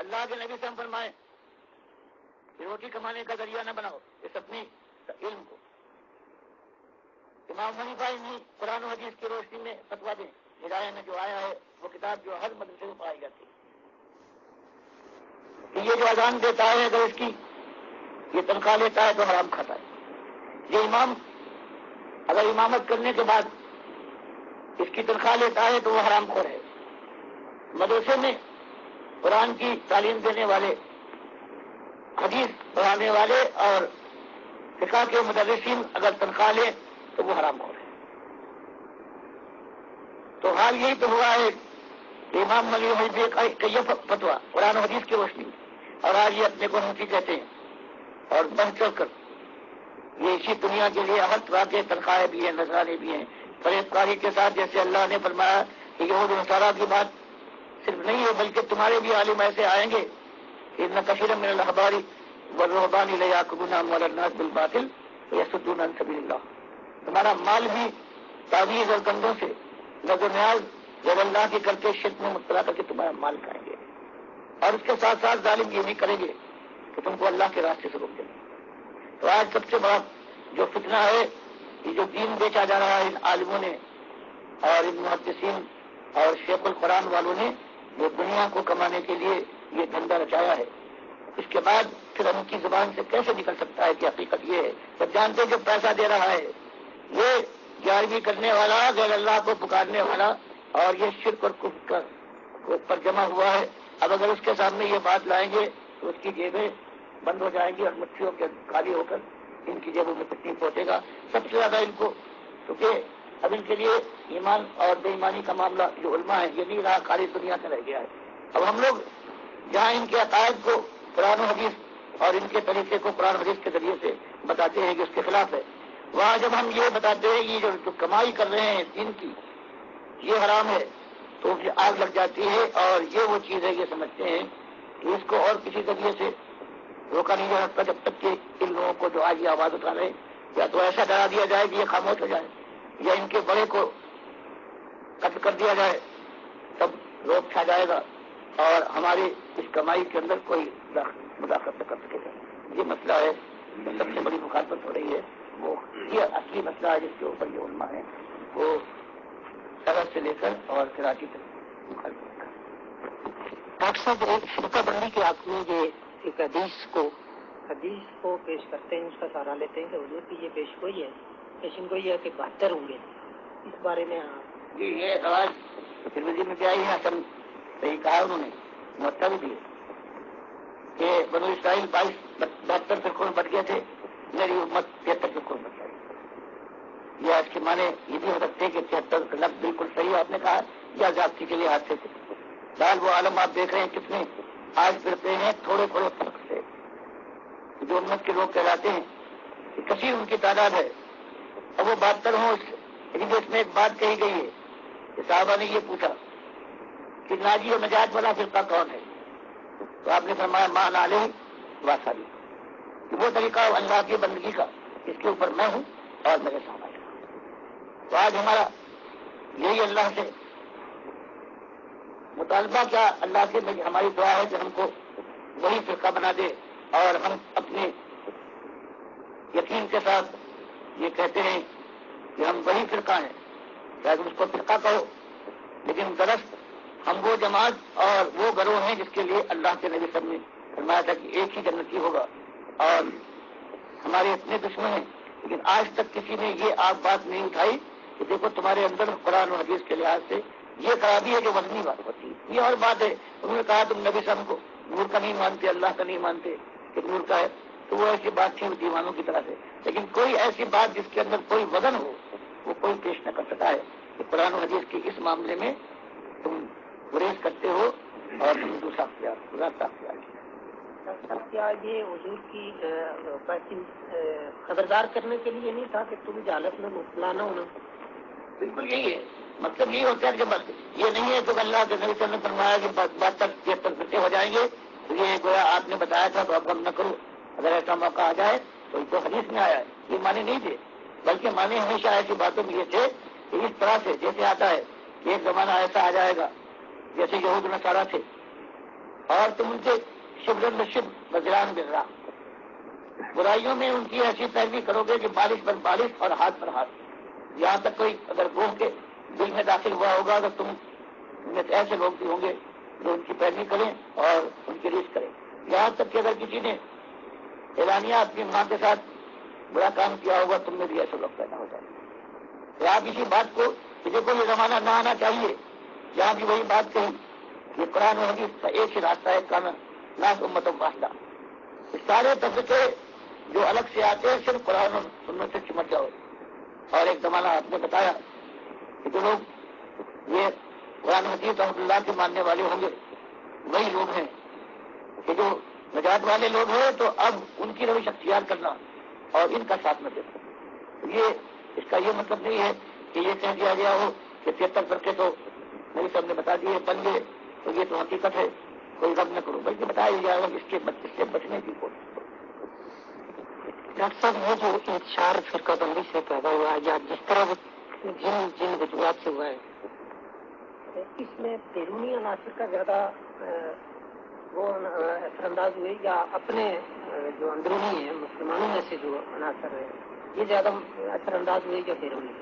اللہ کے نبی سے ہم فرمائیں روٹی کمانے کا ذریعہ نہ بناؤ اس اپنی علم کو. امام حنیفہ نے قرآن و حدیث کی روشنی میں فتویٰ دیں. ہدایہ میں جو آیا ہے وہ کتاب جو ہر مدرسے میں پائی جاتی ہے کہ یہ جو اذان دیتا ہے اگر اس کی یہ تنخواہ لیتا ہے تو حرام کھاتا ہے. یہ امام اگر امامت کرنے کے بعد اس کی تنخواہ لیتا ہے تو وہ حرام خور ہے. مدرسے میں قرآن کی تعلیم دینے والے حدیث پڑھانے والے اور فقہ کے مدرسین اگر تنخواہ لیں تو وہ حرام خور ہے. تو حال یہی تو ہوا ہے کہ امام ملی حنیفہ کا یہ فتویٰ قرآن و حدیث کی روشنی میں اور آج یہ اپنے کو حنفی کہتے ہیں اور بڑھ چڑھ کر یہ اسی دنیا کے لیے ہر طرح کے تنخواہیں بھی ہیں نذرانے بھی ہیں فریب کاری کے ساتھ. جیسے اللہ نے فرمایا کہ یہود و نصارہ کی بات صرف نہیں ہے بلکہ تمہارے بھی عالم ایسے آئیں گے ان کثیر من الاحبار والرهبان لیاکلون اموال الناس بالباطل ویصدون عن سبیل اللہ. تمہارا مال بھی تعویذ اور گندوں سے نظر نیاز غیر اللہ کی کر کے شرک میں مبتلا کر کے تمہارا مال کھائیں گے اور اس کے ساتھ ساتھ ظالم یہ نہیں کریں گے کہ تم کو اللہ کے راستے سے روک دیں گے. تو آج سب سے بڑا جو فتنہ ہے یہ جو دین بیچا جا رہا ہے ان عالموں نے اور ان محدثین اور شیخ القرآن والوں نے وہ دنیا کو کمانے کے لیے یہ دھندا رچایا ہے. اس کے بعد پھر ان کی زبان سے کیسے نکل سکتا ہے کہ حقیقت یہ ہے. تو جانتے جو پیسہ دے رہا ہے یہ گیارہویں کرنے والا غیر اللہ کو پکارنے والا اور یہ شرک اور کفر پر جمع ہوا ہے. اب اگر اس کے سامنے یہ بات لائیں گے تو اس کی جیبیں بند ہو جائیں گی اور مٹھیوں کے خالی ہو کر ان کی جیبوں میں تکلیف پہنچے گا. سب سے زیادہ ان کو کیونکہ اب ان کے لیے ایمان اور بے ایمانی کا معاملہ جو علماء ہے یہ نہیں رہا خالی دنیا سے رہ گیا ہے. اب ہم لوگ جہاں ان کے عقائد کو قرآن و حدیث اور ان کے طریقے کو قرآن و حدیث کے ذریعے سے بتاتے ہیں کہ اس کے خلاف ہے وہاں جب ہم یہ بتاتے ہیں یہ جو کمائی کر رہے ہیں دین کی یہ حرام ہے تو پھر آگ لگ جاتی ہے اور یہ وہ چیز ہے یہ سمجھتے ہیں کہ اس کو اور کسی ذریعے سے روکا نہیں جا سکتا جب تک کہ ان لوگوں کو جو آج یہ آواز اٹھا رہے یا تو ایسا ڈرا دیا جائے کہ یہ خاموش ہو جائے یا ان کے بڑے کو قتل کر دیا جائے تب روک چھا جائے گا اور ہماری اس کمائی کے اندر کوئی مداخلت نہ کر سکے گا. یہ مسئلہ ہے جو سب سے بڑی مخالفت ہو رہی ہے وہ یہ اصلی مسئلہ ہے جس کے اوپر یہ علماء ہیں وہ سرحد سے لے کر اور کراچی تک مخالفت کر. ڈاکٹر صاحب ایک فرقہ بندی کے آپ نے یہ ایک حدیث کو پیش کرتے ہیں اس کا سہارا لیتے ہیں کہ حضور کی یہ پیش گوئی ہے پیشن گوئی ہے کہ 72 ہوں گے. اس بارے میں آپ جی یہ سوال ترمذی میں بھی آئی ہے اصل صحیح کہا انہوں نے موتا بھی دی کہ بنو اسرائیل 72 فرقوں میں بٹ گئے تھے میری امت 73 فرقوں میں بٹ گئی. یہ آج کے معنی یہ بھی ہو سکتے ہیں کہ 73 لفظ بالکل صحیح آپ نے کہا یا ذاتی کے لیے حادثے سے دال وہ عالم آپ دیکھ رہے ہیں کتنے آج پھرتے ہیں تھوڑے تھوڑے فرق سے جو امت کے لوگ کہلاتے ہیں کہ کثیر ان کی تعداد ہے اور وہ 72 ہوں لیکن اس میں ایک بات کہی گئی ہے کہ صحابہ نے یہ پوچھا کہ ناجی اور نجات والا فرقہ کون ہے تو آپ نے فرمایا مان علیہ واسابی کہ وہ طریقہ اللہ کی بندگی کا اس کے اوپر میں ہوں اور میرے صحابہ کا. تو آج ہمارا یہی اللہ سے مطالبہ کیا اللہ سے ہماری دعا ہے کہ ہم کو وہی فرقہ بنا دے اور ہم اپنے یقین کے ساتھ یہ کہتے ہیں کہ ہم وہی فرقہ ہیں چاہے تم اس کو فرقہ کہو لیکن درست ہم وہ جماعت اور وہ گروہ ہیں جس کے لیے اللہ کے نبی صاحب نے فرمایا تھا کہ ایک ہی جنتی ہوگا اور ہمارے اتنے دشمن ہیں لیکن آج تک کسی نے یہ آپ بات نہیں اٹھائی کہ دیکھو تمہارے اندر قرآن و حدیث کے لحاظ سے یہ خرابی ہے جو وزنی بات ہوتی ہے. یہ اور بات ہے انہوں نے کہا تم نبی صاحب کو نور کا نہیں مانتے اللہ کا نہیں مانتے کہ نور کا ہے تو وہ ایسی بات تھی دیوانوں کی طرح سے لیکن کوئی ایسی بات جس کے اندر کوئی وزن ہو وہ کوئی پیش نہ کر سکا ہے کہ قرآن و حدیث کی اس معاملے میں تم گریز کرتے ہو اور تم دوسرا راستہ اختیار کیا یہ حضور کی خبردار کرنے کے لیے نہیں تھا کہ تم جہالت میں مبتلا نہ ہونا. بالکل یہی ہے مطلب یہی ہوتا ہے کہ بس یہ نہیں ہے تو اللہ کے نبی صلی اللہ علیہ وسلم نے فرمایا کہ بات تک 73 فرقے ہو جائیں گے تو یہ گویا آپ نے بتایا تھا تو اب ہم نہ کرو اگر ایسا موقع آ جائے تو اس کو حدیث میں آیا ہے یہ معنی نہیں تھے بلکہ معنی ہمیشہ ایسی باتوں میں یہ تھے کہ اس طرح سے جیسے آتا ہے کہ ایک زمانہ ایسا آ جائے گا جیسے یہود نصارہ تھے اور تم ان کے شبر شب وزران برا، برائیوں میں ان کی ایسی پیروی کرو گے کہ بارش پر بارش اور ہاتھ پر ہاتھ، یہاں تک کوئی اگر گوہ کے دل میں داخل ہوا ہوگا تو تم میں ایسے لوگ بھی ہوں گے جو ان کی پیروی کریں اور ان کی ریس کریں، یہاں تک کہ اگر کسی نے اعلانیہ اپنی ماں کے ساتھ برا کام کیا ہوگا تم میں بھی ایسے لوگ پیدا ہو جائیں گے۔ آپ اسی بات کو کسی کو یہ زمانہ نہ آنا چاہیے جہاں بھی وہی بات کہی کہ قرآن و حدیث کا ایک ہی راستہ ہے، کانا ناس امت واحدہ، سارے طبقے جو الگ سے آتے ہیں صرف قرآن و سنت سے چمٹ جاؤ۔ اور ایک زمانہ آپ نے بتایا کہ جو لوگ یہ قرآن حدیث رحمۃ اللہ کے ماننے والے ہوں گے وہی لوگ ہیں کہ جو نجات والے لوگ ہیں، تو اب ان کی روش اختیار کرنا اور ان کا ساتھ نہ دینا، یہ اس کا یہ مطلب نہیں ہے کہ یہ کہہ دیا گیا ہو کہ 73 فرقے تو میری سب نے بتا دیے بن گئے تو یہ تو حقیقت ہے، کوئی غم نہ کرو، بلکہ بتایا جائے گا اس سے بچنے کی کوشش۔ ڈاکٹر صاحب یہ جو انتشار فرقہ بندی سے پیدا ہوا ہے یا جس طرح جن وجوہات سے ہوا ہے، اس میں بیرونی عناصر کا زیادہ وہ اثر انداز ہوئے یا اپنے جو اندرونی ہیں مسلمانوں میں سے جو عناصر ہیں یہ زیادہ اثر انداز ہوئے یا بیرونی؟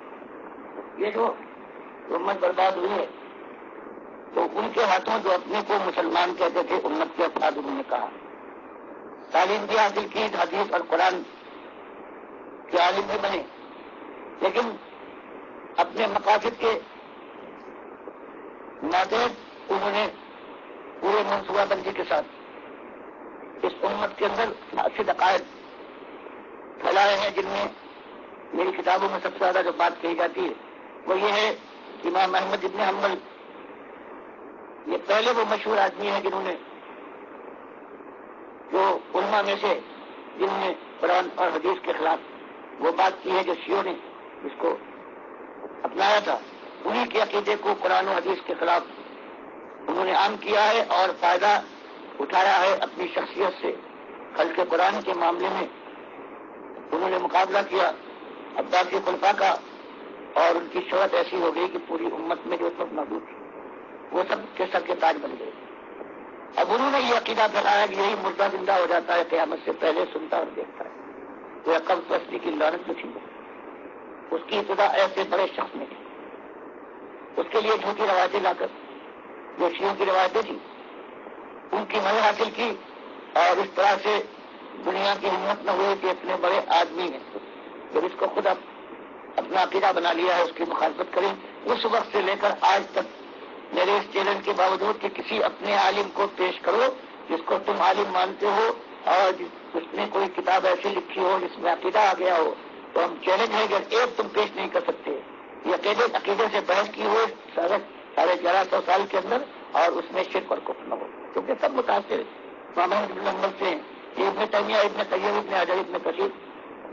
یہ جو امت برباد ہوئی ہے تو ان کے ہاتھوں جو اپنے کو مسلمان کہتے تھے امت کے افراد، انہوں نے کہا تعلیم بھی حاصل کی، حدیث اور قرآن کے عالم بھی بنے، لیکن اپنے مقاصد کے ماتحت انہوں نے پورے منصوبہ بندی کے ساتھ اس امت کے اندر اچھے عقائد پھیلائے ہیں، جن میں میری کتابوں میں سب سے زیادہ جو بات کہی جاتی ہے وہ یہ ہے کہ امام احمد ابن حنبل یہ پہلے وہ مشہور آدمی ہیں جنہوں نے جو علماء میں سے جنہوں نے قرآن اور حدیث کے خلاف وہ بات کی ہے جو شیعوں نے اس کو اپنایا تھا، انہی کے عقیدے کو قرآن و حدیث کے خلاف انہوں نے عام کیا ہے اور فائدہ اٹھایا ہے اپنی شخصیت سے۔ خلق قرآن کے معاملے میں انہوں نے مقابلہ کیا عباسی خلفاء کا اور ان کی شہرت ایسی ہو گئی کہ پوری امت میں جو سب موجود تھی وہ سب کے سر کے تاج بن گئے۔ اب انہوں نے یہ عقیدہ پھیلایا کہ یہی مردہ زندہ ہو جاتا ہے قیامت سے پہلے، سنتا اور دیکھتا ہے، تو عقل پرستی کی لعنت میں تھی، اس کی ابتدا ایسے بڑے شخص نے کی، اس کے لیے جھوٹی روایتیں لا کر جو شیعوں کی روایتیں تھیں ان کی مدد حاصل کی، اور اس طرح سے دنیا کی ہمت نہ ہوئی کہ اتنے بڑے آدمی ہیں جب اس کو خود اپنا عقیدہ بنا لیا ہے اس کی مخالفت کریں۔ اس وقت سے لے کر آج تک میرے اس چیلنج کے باوجود کہ کسی اپنے عالم کو پیش کرو جس کو تم عالم مانتے ہو اور اس نے کوئی کتاب ایسی لکھی ہو جس میں عقیدہ آ گیا ہو، تو ہم چیلنج ہے کہ ایک تم پیش نہیں کر سکتے۔ یہ عقیدے سے بحث کی ہو 1150 سال کے اندر اور اس میں شرک اور کفر نہ ہو، کیونکہ سب متاثر محمد بن حنبل سے ابن تیمیہ، ابن قیم، ابن حجر، ابن کثیر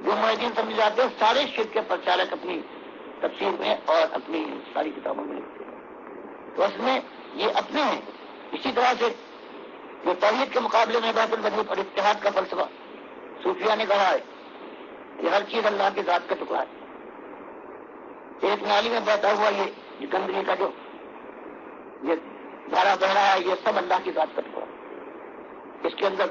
جو معیدین سمجھ جاتے ہیں، سارے شرک کے پرچارک اپنی تفسیر میں اور اپنی ساری کتابوں میں لکھتے ہیں، تو اس میں یہ اپنے ہیں۔ اسی طرح سے جو توحید کے مقابلے میں بیت الوجود اور اتحاد کا فلسفہ صوفیہ نے کہا ہے کہ ہر چیز اللہ کی ذات کا ٹکڑا ہے، ایک نالی میں بہتا ہوا یہ گندگی کا جو یہ دھارا بہ رہا ہے یہ سب اللہ کی ذات کا ٹکڑا ہے، اس کے اندر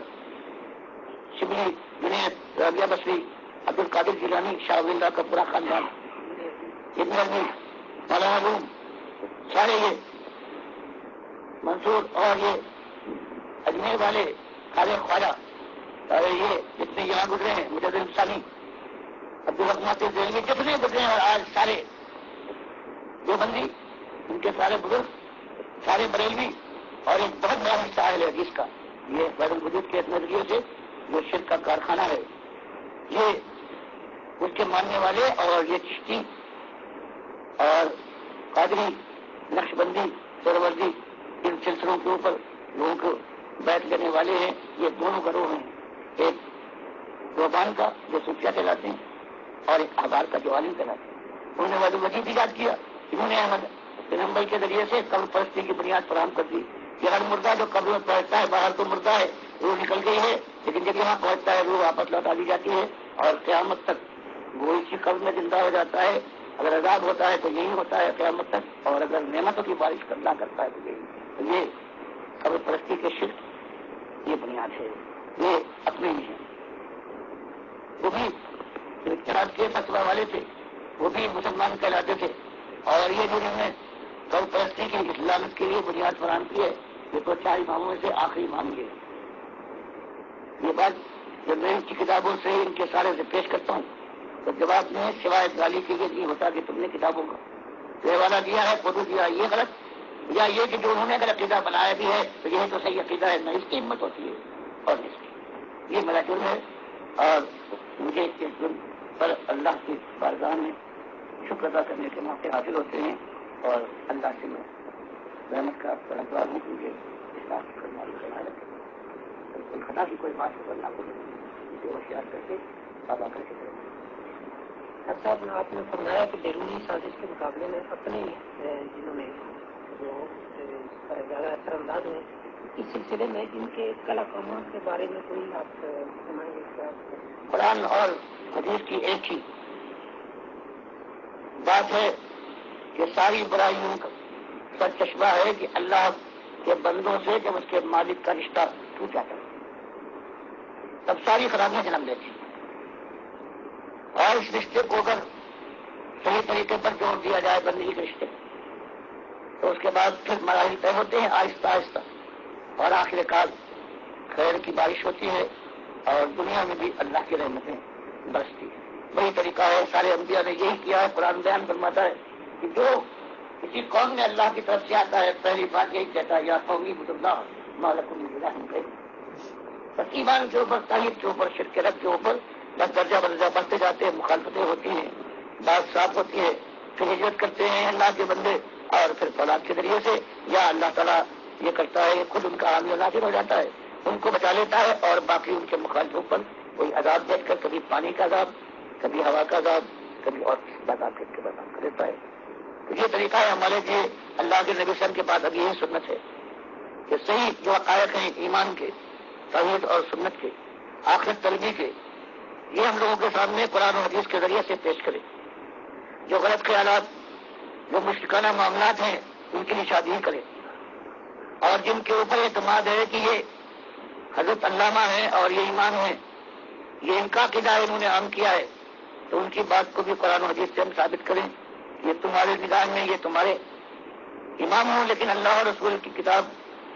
شبلی، جنید، رابعہ بصری، عبد القادر جیلانی، شاہ ولی اللہ کا پورا خاندان، ابن عربی، مولانا روم، سارے یہ منصور اور یہ اجمیر والے خالق خواجہ، اور یہ جتنے یہاں گزرے ہیں مجدد ثانی، عبدالرحمٰن ذیلی، جتنے گزرے ہیں اور آج سارے دیوبندی، ان کے سارے بزرگ، سارے بریلوی، اور ایک بہت بڑا حصہ ہے حدیث کا یہ بیت الوجود کے نظریے سے جو شرک کا کارخانہ ہے، یہ اس کے ماننے والے اور یہ چشتی اور قادری، نقشبندی، سہروردی، ان سلسلوں کے اوپر لوگوں کو بیٹھ لینے والے ہیں۔ یہ دونوں گروہ ہیں، ایک روحان کا جو صوفیہ کہلاتے ہیں اور ایک احبار کا جو عالم کہلاتے ہیں۔ انہوں نے وجود وجید ایجاد کیا، انہوں نے احمد بن حنبل کے ذریعے سے قبر پرستی کی بنیاد فراہم کر دی کہ ہر مردہ جو قبر میں پہنچتا ہے، باہر تو مردہ ہے، روح نکل گئی ہے، لیکن جب یہاں پہنچتا ہے روح واپس لوٹا دی جاتی ہے اور قیامت تک وہ اسی قبر میں زندہ ہو جاتا ہے۔ اگر عذاب ہوتا ہے تو یہی ہوتا ہے قیامت تک، اور اگر نعمتوں کی بارش کرنا کرتا ہے تو یہی۔ تو یہ قبر پرستی کے شرک یہ بنیاد ہے، یہ اپنے ہی ہیں۔ وہ بھی اتحاد کے فتویٰ والے تھے، وہ بھی مسلمان کہلاتے تھے، اور یہ جو انہوں نے قوم پرستی کی اسلامت کے لیے بنیاد فراہم کی ہے، یہ تو 4 اماموں میں سے آخری امام یہ بات جب میں ان کی کتابوں سے ان کے سارے سے پیش کرتا ہوں تو جواب میں سوائے گالی کے لیے نہیں ہوتا کہ تم نے کتابوں کا حوالہ دیا ہے، فوٹو دیا، یہ غلط، یا یہ کہ جو انہوں نے اگر عقیدہ بنایا بھی ہے تو یہ تو صحیح عقیدہ ہے، نہ اس کی ہمت ہوتی ہے اور نہ اس کی، یہ میرا جرم ہے، اور مجھے اس جرم پر اللہ کی بارگاہ میں شکر ادا کرنے کے موقع حاصل ہوتے ہیں، اور اللہ سے میں رحمت کا طلبگار ہوں، کیونکہ اس بات کی ہماری خیال کوئی خطا کی کوئی بات کو اللہ کو اسے ہوشیار کر کے بابا کر کے صاحب آپ نے فرمایا کہ بیرونی سازش کے مقابلے میں اپنے جنہوں نے جو زیادہ اثر انداز ہیں، اس سلسلے میں ان کے کلا کامات کے بارے میں کوئی آپ فرمائیں گے؟ قرآن اور حدیث کی ایک ہی بات ہے کہ ساری برائیوں کا سر چشمہ ہے کہ اللہ کے بندوں سے جب اس کے مالک کا رشتہ ٹوٹ جاتا ہے تب ساری خرابیاں جنم لیتی ہیں، اور اس رشتے کو اگر صحیح طریقے پر جوڑ دیا جائے بندگی کے رشتے تو اس کے بعد پھر مراحل طے ہوتے ہیں آہستہ آہستہ، اور آخر کار خیر کی بارش ہوتی ہے اور دنیا میں بھی اللہ کی رحمتیں برستی ہیں۔ وہی طریقہ ہے، سارے انبیاء نے یہی کیا ہے۔ قرآن بیان فرماتا ہے کہ جو کسی قوم میں اللہ کی طرف سے آتا ہے پہلی بات یہی کہتا ہے یا قومی عبد اللہ ما لکم من الہ غیرہ۔ بس ایمان کے اوپر، توحید کے اوپر، شرک رب کے اوپر بس درجہ بدرجہ بڑھتے جاتے ہیں، مخالفتیں ہوتی ہیں، بات صاف ہوتی ہے، پھر ہجرت کرتے ہیں اللہ کے بندے، اور پھر فولاد کے ذریعے سے یا اللہ تعالیٰ یہ کرتا ہے، خود ان کا عامل نازل ہو جاتا ہے، ان کو بچا لیتا ہے، اور باقی ان کے مخالفوں پر کوئی عذاب دیکھ کر کبھی پانی کا عذاب، کبھی ہوا کا عذاب، کبھی اور عذاب کے برباد کر دیتا ہے۔ تو یہ طریقہ ہے ہمارے لیے اللہ کے نبی صلی اللہ علیہ وسلم کے بعد اب یہی سنت ہے کہ صحیح جو عقائد ہیں ایمان کے، توحید اور سنت کے، آخرت طلبی کے، یہ ہم لوگوں کے سامنے قرآن و حدیث کے ذریعے سے پیش کریں۔ جو غلط خیالات، جو مشرکانہ معاملات ہیں ان کی نشاندہی کریں، اور جن کے اوپر اعتماد ہے کہ یہ حضرت علامہ ہیں اور یہ ایمان ہے، یہ ان کا عقیدہ انہوں نے عام کیا ہے، تو ان کی بات کو بھی قرآن و حدیث سے ہم ثابت کریں۔ یہ تمہارے نگاہ میں یہ تمہارے امام ہوں، لیکن اللہ اور رسول کی کتاب،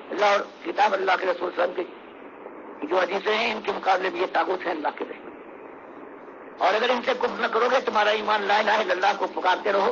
اللہ کے رسول صلی اللہ علیہ وسلم کی جو حدیثیں ہیں ان کے مقابلے میں یہ طاغوت ہیں اللہ کے دشمن، اور اگر ان سے کفر نہ کرو گے تمہارا ایمان لا الہ الا اللہ کو پکارتے رہو